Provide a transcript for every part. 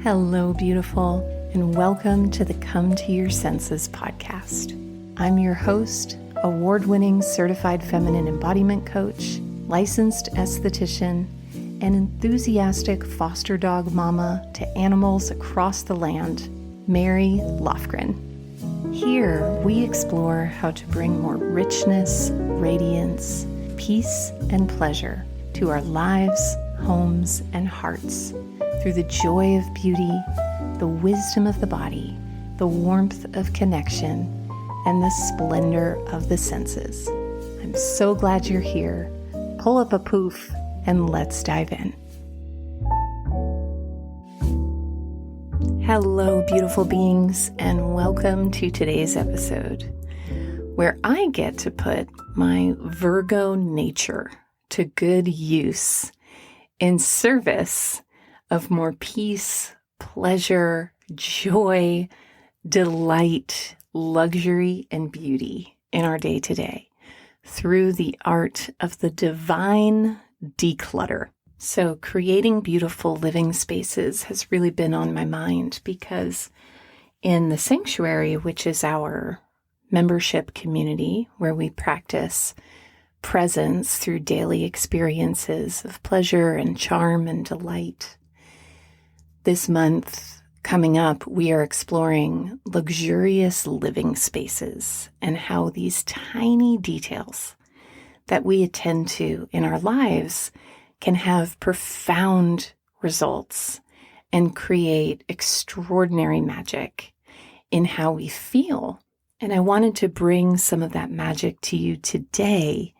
Hello, beautiful, and welcome to the Come to Your Senses podcast. I'm your host, award-winning certified feminine embodiment coach, licensed esthetician, and enthusiastic foster dog mama to animals across the land, Mary Lofgren. Here, we explore how to bring more richness, radiance, peace, and pleasure to our lives, homes, and hearts through the joy of beauty, the wisdom of the body, the warmth of connection, and the splendor of the senses. I'm so glad you're here. Pull up a poof and let's dive in. Hello, beautiful beings, and welcome to today's episode, where I get to put my Virgo nature to good use in service of more peace, pleasure, joy, delight, luxury, and beauty in our day-to-day through the art of the divine declutter. So creating beautiful living spaces has really been on my mind because in the sanctuary, which is our membership community where we practice presence through daily experiences of pleasure and charm and delight, this month coming up, we are exploring luxurious living spaces and how these tiny details that we attend to in our lives can have profound results and create extraordinary magic in how we feel. And I wanted to bring some of that magic to you today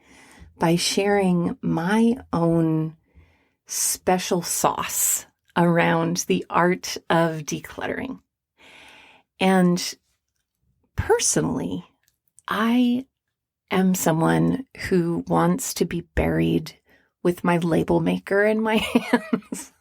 by sharing my own special sauce around the art of decluttering. And personally, I am someone who wants to be buried with my label maker in my hands.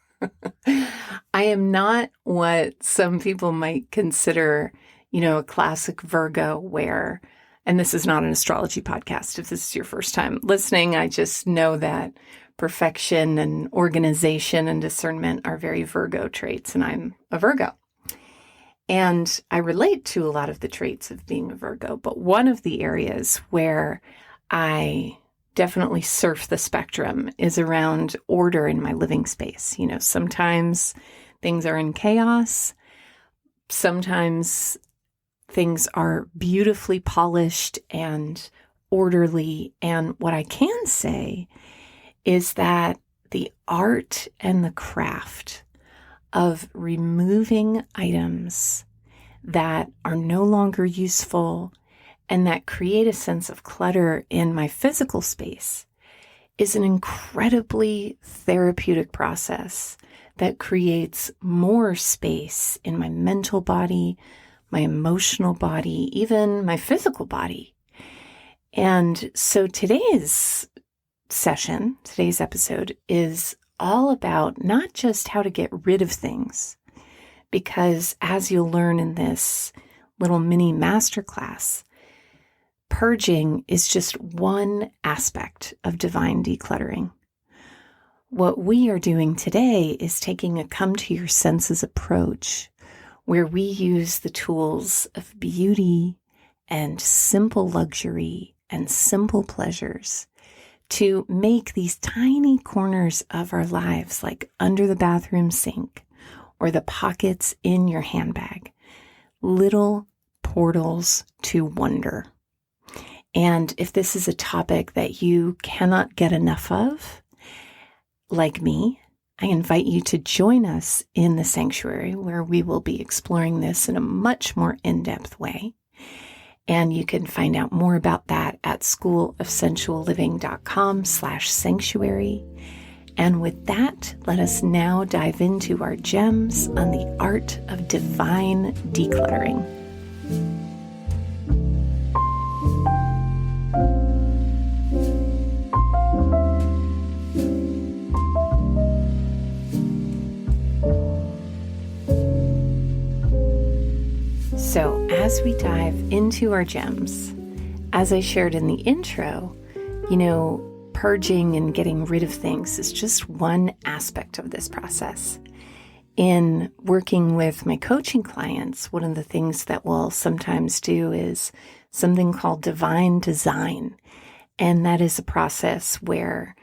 I am not what some people might consider, a classic Virgo where, and this is not an astrology podcast if this is your first time listening, I just know that perfection and organization and discernment are very Virgo traits, and I'm a Virgo. And I relate to a lot of the traits of being a Virgo, but one of the areas where I definitely surf the spectrum is around order in my living space. Sometimes things are in chaos. Sometimes things are beautifully polished and orderly. And what I can say is that the art and the craft of removing items that are no longer useful and that create a sense of clutter in my physical space is an incredibly therapeutic process that creates more space in my mental body, my emotional body, even my physical body. And so today's episode is all about not just how to get rid of things, because as you'll learn in this little mini masterclass, purging is just one aspect of divine decluttering. What we are doing today is taking a come to your senses approach where we use the tools of beauty and simple luxury and simple pleasures to make these tiny corners of our lives, like under the bathroom sink or the pockets in your handbag, little portals to wonder. And if this is a topic that you cannot get enough of, like me, I invite you to join us in the sanctuary where we will be exploring this in a much more in-depth way. And you can find out more about that at schoolofsensualliving.com/sanctuary. And with that, let us now dive into our gems on the art of divine decluttering. So as we dive into our gems, as I shared in the intro, purging and getting rid of things is just one aspect of this process. In working with my coaching clients, one of the things that we'll sometimes do is something called divine design. And that is a process where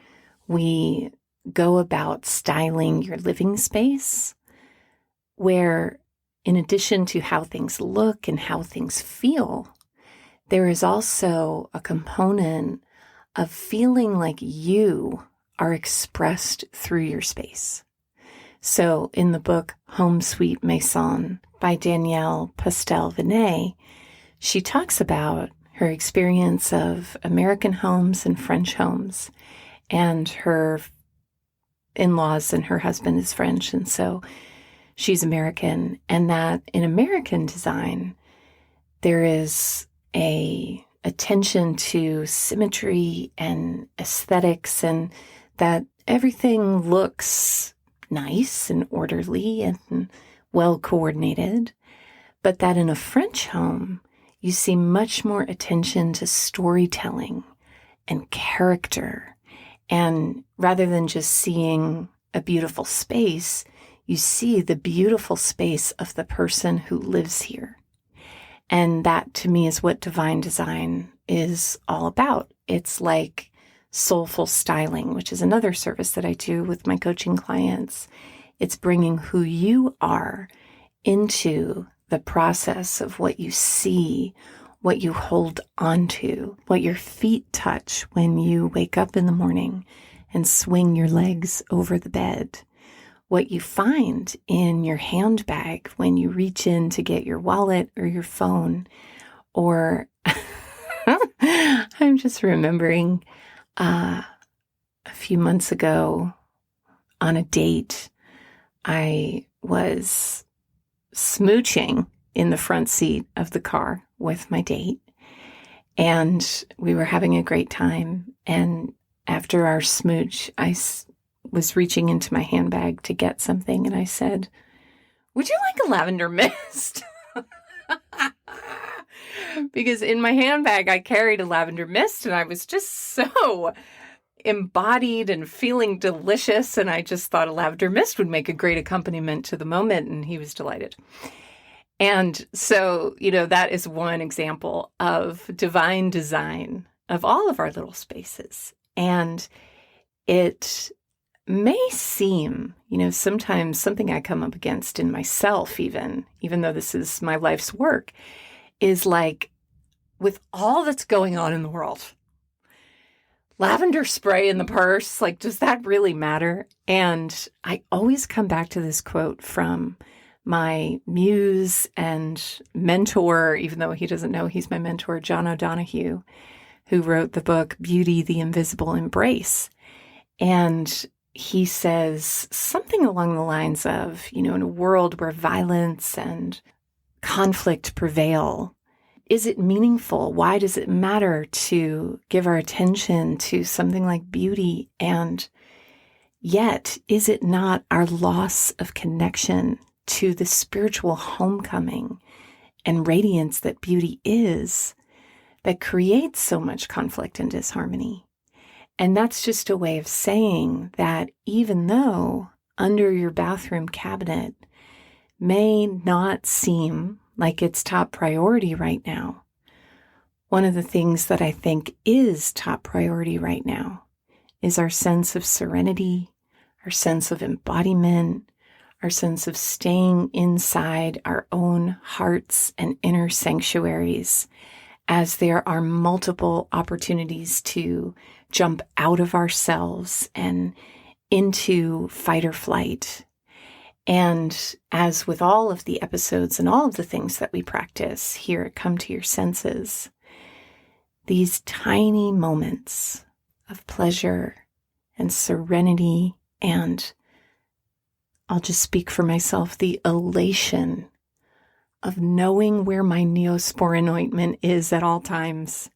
we go about styling your living space, where in addition to how things look and how things feel, there is also a component of feeling like you are expressed through your space. So in the book Home Sweet Maison by Danielle Pastel-Vinay, she talks about her experience of American homes and French homes, and her in-laws and her husband is French, and so she's American, and that in American design, there is a attention to symmetry and aesthetics, and that everything looks nice and orderly and well coordinated, but that in a French home, you see much more attention to storytelling and character. And rather than just seeing a beautiful space, you see the beautiful space of the person who lives here. And that, to me, is what divine design is all about. It's like soulful styling, which is another service that I do with my coaching clients. It's bringing who you are into the process of what you see, what you hold onto, what your feet touch when you wake up in the morning and swing your legs over the bed, what you find in your handbag when you reach in to get your wallet or your phone, or I'm just remembering a few months ago on a date, I was smooching in the front seat of the car with my date, and we were having a great time. And after our smooch, I was reaching into my handbag to get something, and I said, "Would you like a lavender mist?" Because in my handbag, I carried a lavender mist, and I was just so embodied and feeling delicious, and I just thought a lavender mist would make a great accompaniment to the moment, and he was delighted. And so, that is one example of divine design of all of our little spaces. And it may seem, sometimes something I come up against in myself, even though this is my life's work, is like, with all that's going on in the world, lavender spray in the purse, like, does that really matter? And I always come back to this quote from my muse and mentor, even though he doesn't know he's my mentor, John O'Donohue, who wrote the book Beauty, the Invisible Embrace. And he says something along the lines of, in a world where violence and conflict prevail, is it meaningful? Why does it matter to give our attention to something like beauty? And yet, is it not our loss of connection to the spiritual homecoming and radiance that beauty is that creates so much conflict and disharmony? And that's just a way of saying that even though under your bathroom cabinet may not seem like it's top priority right now, one of the things that I think is top priority right now is our sense of serenity, our sense of embodiment, our sense of staying inside our own hearts and inner sanctuaries, as there are multiple opportunities to jump out of ourselves and into fight or flight. And as with all of the episodes and all of the things that we practice here at Come to Your Senses, these tiny moments of pleasure and serenity, and I'll just speak for myself, the elation of knowing where my Neosporin ointment is at all times,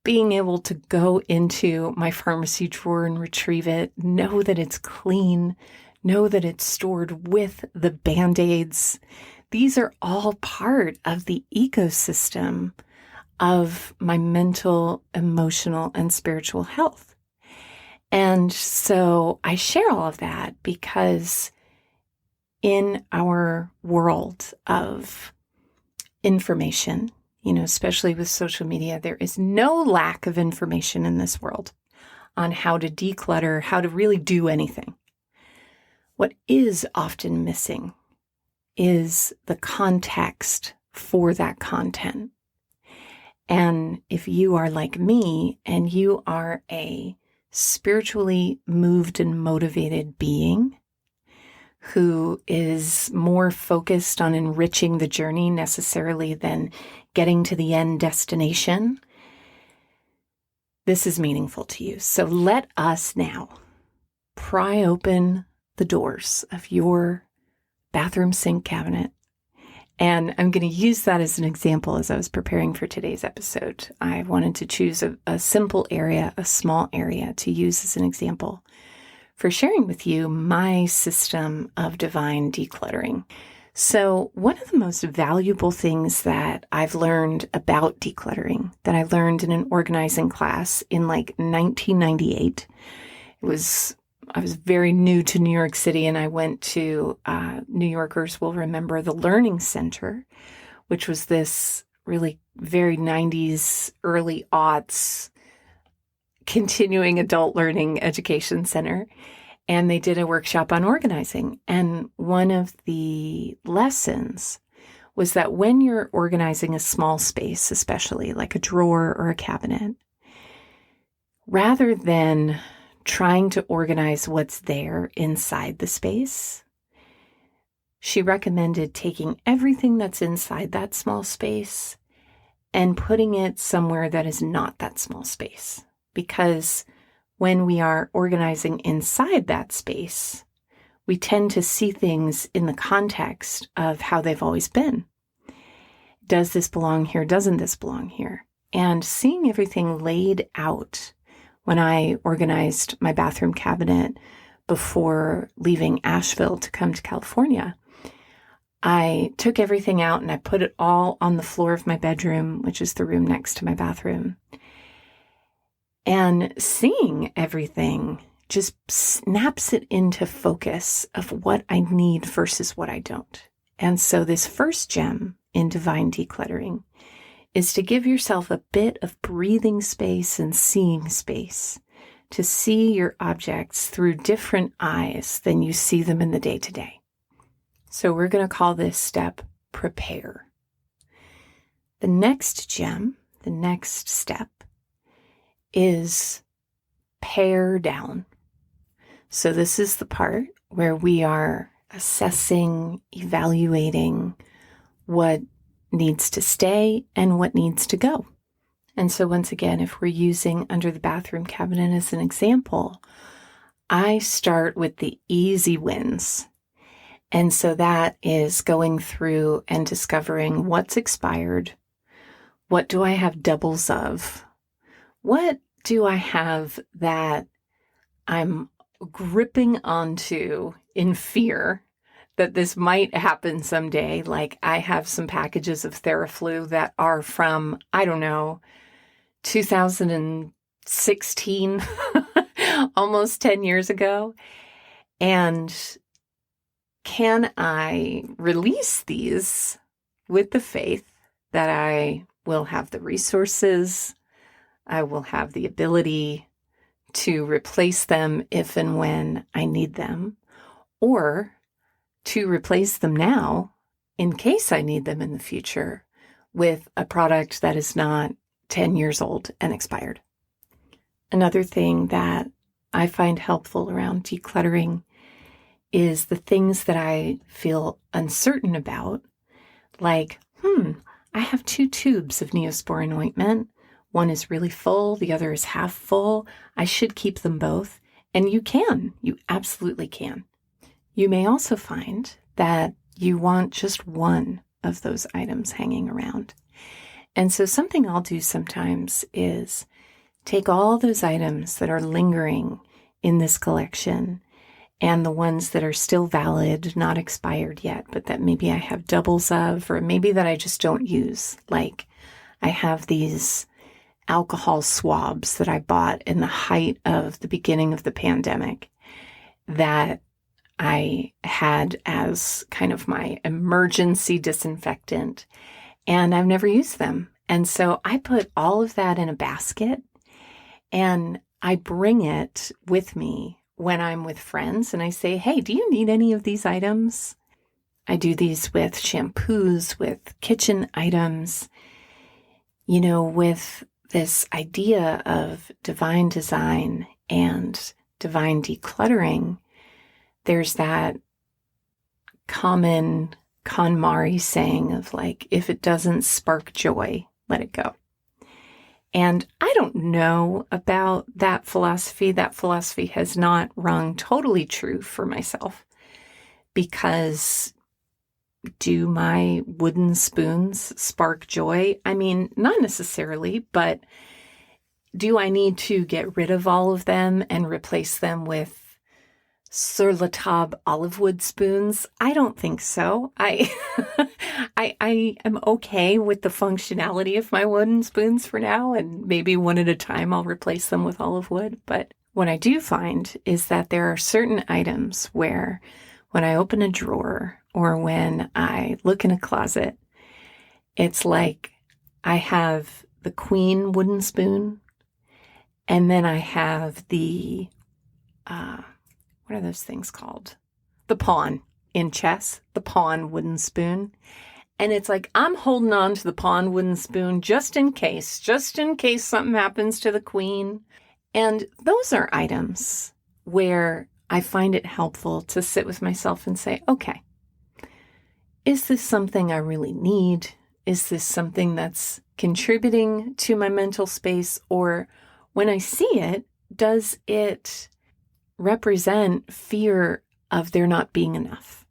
being able to go into my pharmacy drawer and retrieve it, know that it's clean, know that it's stored with the Band-Aids. These are all part of the ecosystem of my mental, emotional, and spiritual health. And so I share all of that because in our world of information, especially with social media, there is no lack of information in this world on how to declutter, how to really do anything. What is often missing is the context for that content. And if you are like me and you are a spiritually moved and motivated being who is more focused on enriching the journey necessarily than getting to the end destination, this is meaningful to you. So let us now pry open the doors of your bathroom sink cabinet. And I'm going to use that as an example as I was preparing for today's episode. I wanted to choose a simple area, a small area to use as an example for sharing with you my system of divine decluttering. So one of the most valuable things that I've learned about decluttering, that I learned in an organizing class in like 1998, I was very new to New York City, and I went to, New Yorkers will remember, the Learning Center, which was this really very 90s, early aughts continuing adult learning education center. And they did a workshop on organizing. And one of the lessons was that when you're organizing a small space, especially like a drawer or a cabinet, rather than trying to organize what's there inside the space, she recommended taking everything that's inside that small space and putting it somewhere that is not that small space. Because when we are organizing inside that space, we tend to see things in the context of how they've always been. Does this belong here? Doesn't this belong here? And seeing everything laid out when I organized my bathroom cabinet before leaving Asheville to come to California, I took everything out and I put it all on the floor of my bedroom, which is the room next to my bathroom. And seeing everything just snaps it into focus of what I need versus what I don't. And so this first gem in divine decluttering is to give yourself a bit of breathing space and seeing space to see your objects through different eyes than you see them in the day-to-day. So we're going to call this step prepare. The next gem, the next step, is pare down. So this is the part where we are assessing, evaluating what needs to stay and what needs to go. And so once again, if we're using under the bathroom cabinet as an example, I start with the easy wins. And so that is going through and discovering what's expired. What do I have doubles of? What do I have that I'm gripping onto in fear that this might happen someday? Like I have some packages of Theraflu that are from, 2016, almost 10 years ago. And can I release these with the faith that I will have the resources, I will have the ability to replace them if and when I need them, or to replace them now in case I need them in the future with a product that is not 10 years old and expired. Another thing that I find helpful around decluttering is the things that I feel uncertain about, like, I have 2 tubes of Neosporin ointment. One is really full, the other is half full. I should keep them both. And you absolutely can. You may also find that you want just one of those items hanging around. And so something I'll do sometimes is take all those items that are lingering in this collection and the ones that are still valid, not expired yet, but that maybe I have doubles of, or maybe that I just don't use. Like I have these alcohol swabs that I bought in the height of the beginning of the pandemic that I had as kind of my emergency disinfectant, and I've never used them. And so I put all of that in a basket and I bring it with me when I'm with friends and I say, hey, do you need any of these items? I do these with shampoos, with kitchen items, with this idea of divine design and divine decluttering. There's that common KonMari saying of like, if it doesn't spark joy, let it go. And I don't know about that philosophy. That philosophy has not rung totally true for myself, because do my wooden spoons spark joy? I mean, not necessarily, but do I need to get rid of all of them and replace them with sur la table olive wood spoons? I don't think so. I am okay with the functionality of my wooden spoons for now, and maybe one at a time I'll replace them with olive wood. But what I do find is that there are certain items where when I open a drawer or when I look in a closet, it's like I have the queen wooden spoon, and then I have the, what are those things called? The pawn in chess, the pawn wooden spoon. And it's like I'm holding on to the pawn wooden spoon just in case something happens to the queen. And those are items where I find it helpful to sit with myself and say, okay, is this something I really need? Is this something that's contributing to my mental space? Or when I see it, does it represent fear of there not being enough?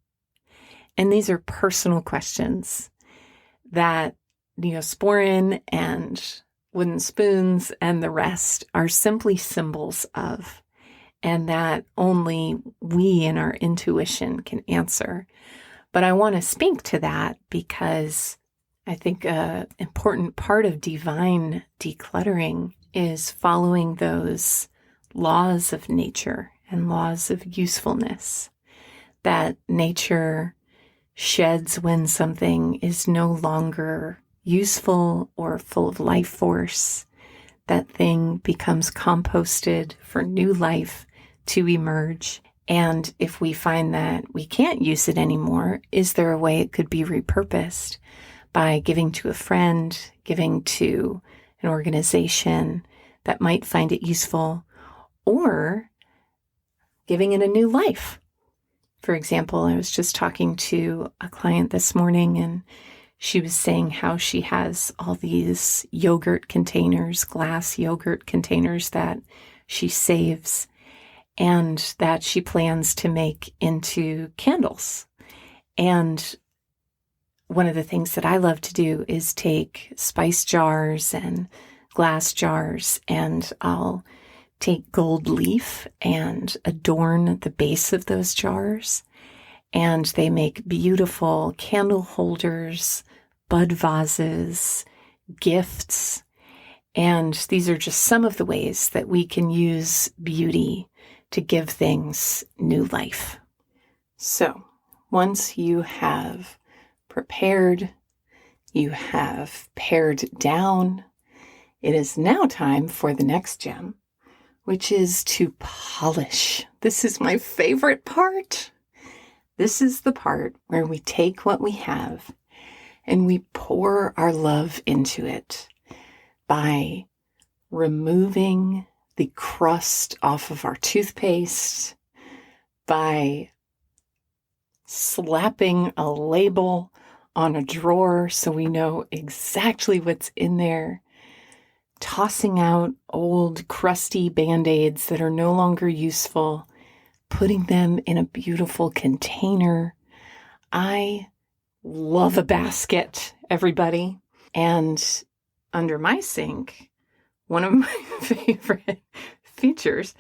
And these are personal questions that Neosporin and wooden spoons and the rest are simply symbols of, and that only we in our intuition can answer. But I want to speak to that because I think an important part of divine decluttering is following those laws of nature and laws of usefulness, that nature sheds when something is no longer useful or full of life force. That thing becomes composted for new life to emerge. And if we find that we can't use it anymore, is there a way it could be repurposed by giving to a friend, giving to an organization that might find it useful, or giving it a new life? For example, I was just talking to a client this morning, and she was saying how she has all these yogurt containers, glass yogurt containers that she saves and that she plans to make into candles. And one of the things that I love to do is take spice jars and glass jars, and I'll take gold leaf and adorn the base of those jars. And they make beautiful candle holders, bud vases, gifts. And these are just some of the ways that we can use beauty to give things new life. So once you have prepared, you have pared down, it is now time for the next gem, which is to polish. This is my favorite part. This is the part where we take what we have and we pour our love into it by removing the crust off of our toothpaste, by slapping a label on a drawer so we know exactly what's in there, tossing out old crusty Band-Aids that are no longer useful, putting them in a beautiful container. I love a basket, everybody. And under my sink, one of my favorite features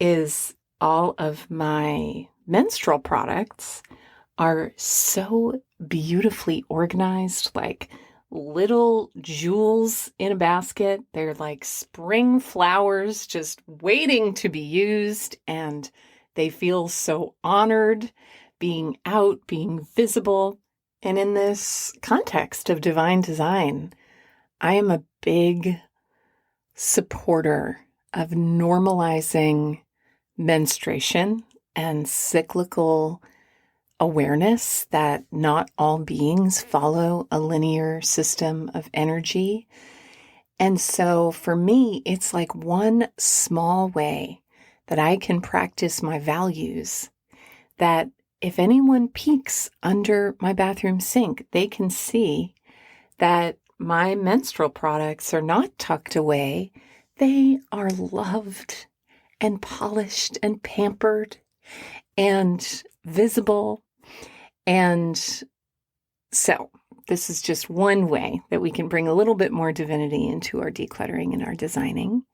is all of my menstrual products are so beautifully organized, like little jewels in a basket. They're like spring flowers just waiting to be used, and they feel so honored being out, being visible. And in this context of divine design, I am a big supporter of normalizing menstruation and cyclical awareness that not all beings follow a linear system of energy. And so for me, it's like one small way that I can practice my values, that if anyone peeks under my bathroom sink, they can see that my menstrual products are not tucked away. They are loved and polished and pampered and visible. And so this is just one way that we can bring a little bit more divinity into our decluttering and our designing.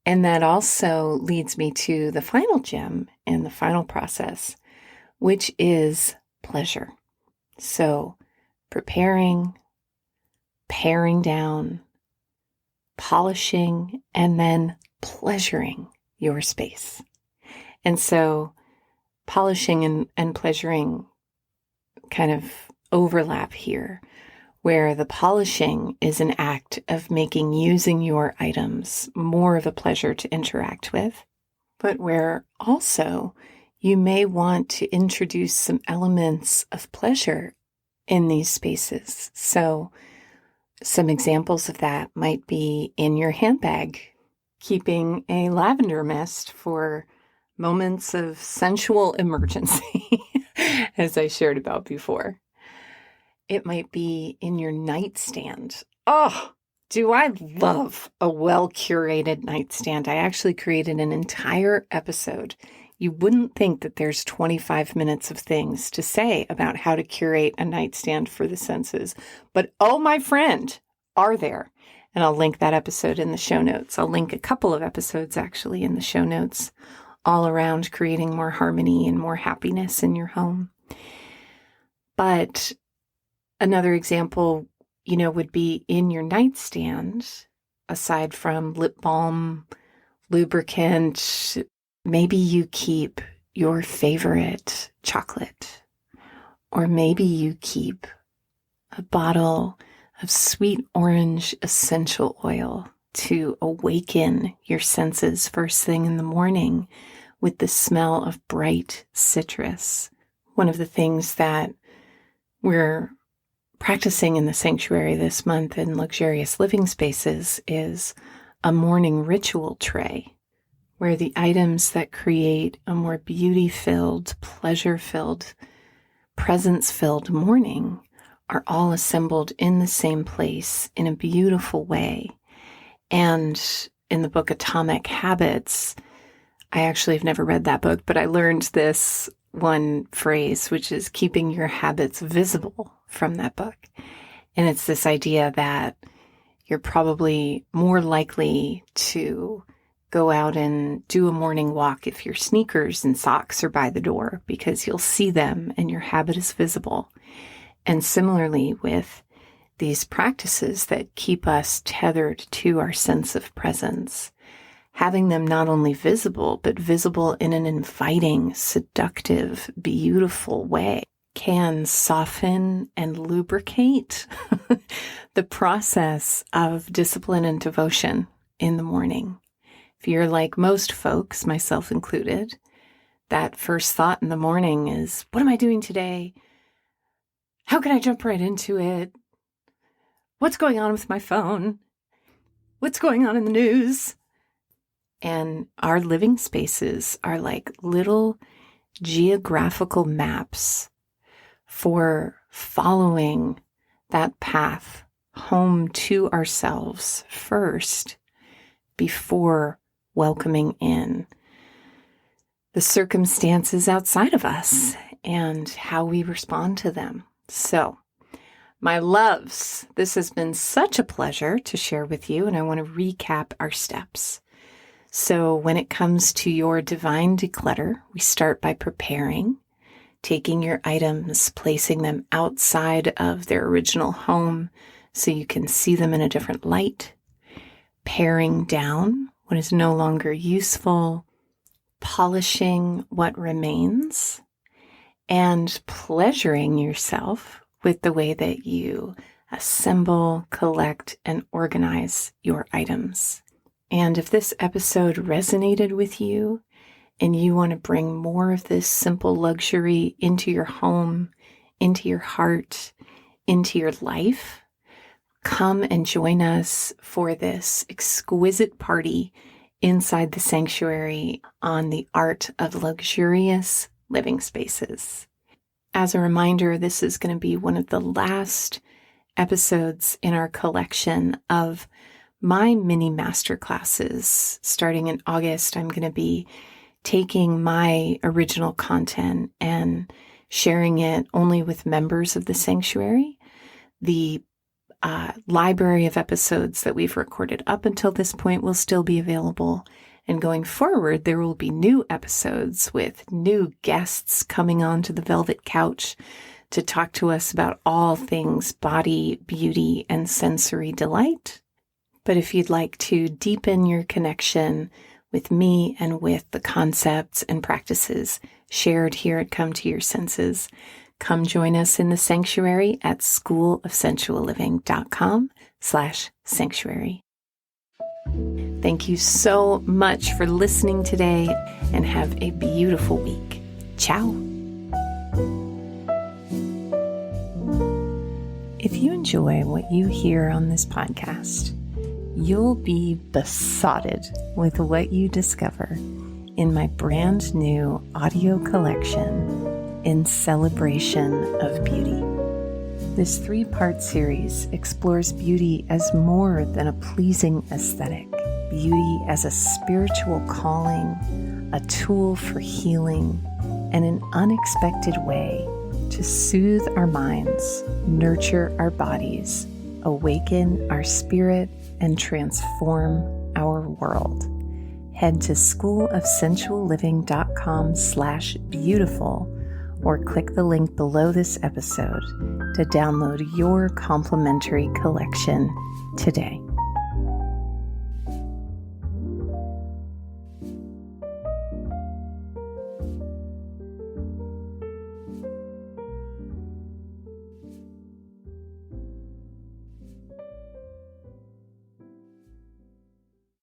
And that also leads me to the final gem and the final process, which is pleasure. So preparing, paring down, polishing, and then pleasuring your space. And so polishing and pleasuring kind of overlap here, where the polishing is an act of making using your items more of a pleasure to interact with, but where also you may want to introduce some elements of pleasure in these spaces. So some examples of that might be in your handbag, keeping a lavender mist for moments of sensual emergency, as I shared about before. It might be in your nightstand. Oh, do I love a well-curated nightstand. I actually created an entire episode. You wouldn't think that there's 25 minutes of things to say about how to curate a nightstand for the senses. But oh, my friend, are there? And I'll link that episode in the show notes. I'll link a couple of episodes actually in the show notes, all around creating more harmony and more happiness in your home. But another example, would be in your nightstand, aside from lip balm, lubricant, maybe you keep your favorite chocolate, or maybe you keep a bottle of sweet orange essential oil to awaken your senses first thing in the morning with the smell of bright citrus. One of the things that we're practicing in the sanctuary this month in luxurious living spaces is a morning ritual tray, where the items that create a more beauty-filled, pleasure-filled, presence-filled morning are all assembled in the same place in a beautiful way. And in the book Atomic Habits, I actually have never read that book, but I learned this one phrase, which is keeping your habits visible, from that book. And it's this idea that you're probably more likely to go out and do a morning walk if your sneakers and socks are by the door, because you'll see them and your habit is visible. And similarly with these practices that keep us tethered to our sense of presence, having them not only visible, but visible in an inviting, seductive, beautiful way can soften and lubricate the process of discipline and devotion in the morning. If you're like most folks, myself included, that first thought in the morning is, what am I doing today? How can I jump right into it? What's going on with my phone? What's going on in the news? And our living spaces are like little geographical maps for following that path home to ourselves first before welcoming in the circumstances outside of us and how we respond to them. So, my loves, this has been such a pleasure to share with you, and I want to recap our steps. So when it comes to your divine declutter, we start by preparing, taking your items, placing them outside of their original home so you can see them in a different light, paring down what is no longer useful, polishing what remains, and pleasuring yourself with the way that you assemble, collect, and organize your items. And if this episode resonated with you and you want to bring more of this simple luxury into your home, into your heart, into your life, come and join us for this exquisite party inside the sanctuary on the art of luxurious living spaces. As a reminder, this is going to be one of the last episodes in our collection of my mini masterclasses. Starting in August, I'm going to be taking my original content and sharing it only with members of the sanctuary. The library of episodes that we've recorded up until this point will still be available. And going forward, there will be new episodes with new guests coming onto the velvet couch to talk to us about all things body, beauty, and sensory delight. But if you'd like to deepen your connection with me and with the concepts and practices shared here at Come to Your Senses, come join us in the sanctuary at schoolofsensualliving.com/sanctuary. Thank you so much for listening today and have a beautiful week. Ciao. If you enjoy what you hear on this podcast, you'll be besotted with what you discover in my brand new audio collection, In Celebration of Beauty. This 3-part series explores beauty as more than a pleasing aesthetic, beauty as a spiritual calling, a tool for healing, and an unexpected way to soothe our minds, nurture our bodies, awaken our spirit, and transform our world. Head to schoolofsensualliving.com/beautiful or click the link below this episode to download your complimentary collection today.